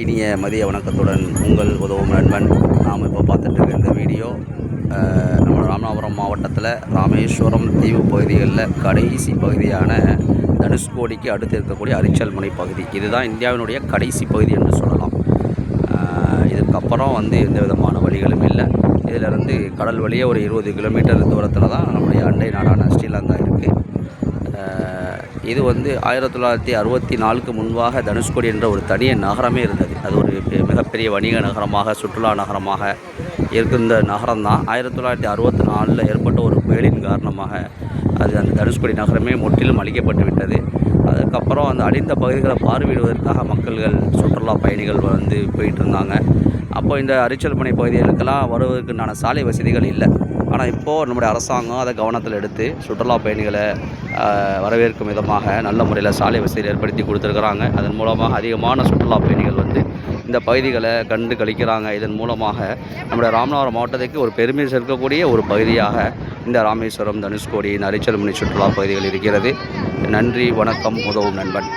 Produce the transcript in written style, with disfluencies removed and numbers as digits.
இனிய மதிய வணக்கத்துடன் உங்கள் உதவும் நண்பன். நாம் இப்போ பார்த்துட்டு இருக்க இந்த வீடியோ நம்ம ராமநாதபுரம் மாவட்டத்தில் ராமேஸ்வரம் தீவு பகுதிகளில் கடைசி பகுதியான தனுஷ்கோடிக்கு அடுத்து இருக்கக்கூடிய அரிச்சல்முனை பகுதி. இதுதான் இந்தியாவினுடைய கடைசி பகுதி என்று சொல்லலாம். இதுக்கப்புறம் எந்த விதமான வழிகளும் இல்லை. இதிலிருந்து கடல் வழியே ஒரு 20 கிலோமீட்டர் தூரத்தில் தான் நம்முடைய அண்டை நாடான ஸ்ரீலங்கா இருக்குது. இது 1964க்கு முன்பாக தனுஷ்கோடி என்ற ஒரு தனிய நகரமே இருந்தது. அது ஒரு மிகப்பெரிய வணிக நகரமாக, சுற்றுலா நகரமாக இருக்கின்ற நகரம்தான். 1964 ஏற்பட்ட ஒரு புயலின் காரணமாக அந்த தனுஷ்கோடி நகரமே முற்றிலும் அழிக்கப்பட்டு விட்டது. அதுக்கப்புறம் அந்த அழிந்த பகுதிகளை பார்வையிடுவதற்காக மக்கள்கள், சுற்றுலா பயணிகள் போயிட்டு இருந்தாங்க. அப்போ இந்த அரிச்சல்முனை பகுதிகளுக்கெல்லாம் வருவதற்குண்டான சாலை வசதிகள் இல்லை. ஆனால் இப்போது நம்முடைய அரசாங்கம் அதை கவனத்தில் எடுத்து சுற்றுலா பயணிகளை வரவேற்கும் விதமாக நல்ல முறையில் சாலை வசதி ஏற்படுத்தி கொடுத்துருக்குறாங்க. அதன் மூலமாக அதிகமான சுற்றுலா பயணிகள் இந்த பகுதிகளை கண்டு கழிக்கிறாங்க. இதன் மூலமாக நம்முடைய ராமநாதபுரம் மாவட்டத்துக்கு ஒரு பெருமை சேர்க்கக்கூடிய ஒரு பகுதியாக இந்த ராமேஸ்வரம், தனுஷ்கோடி, அரிச்சல்முனை சுற்றுலா பகுதிகள் இருக்கிறது. நன்றி, வணக்கம். உதவும் நண்பன்.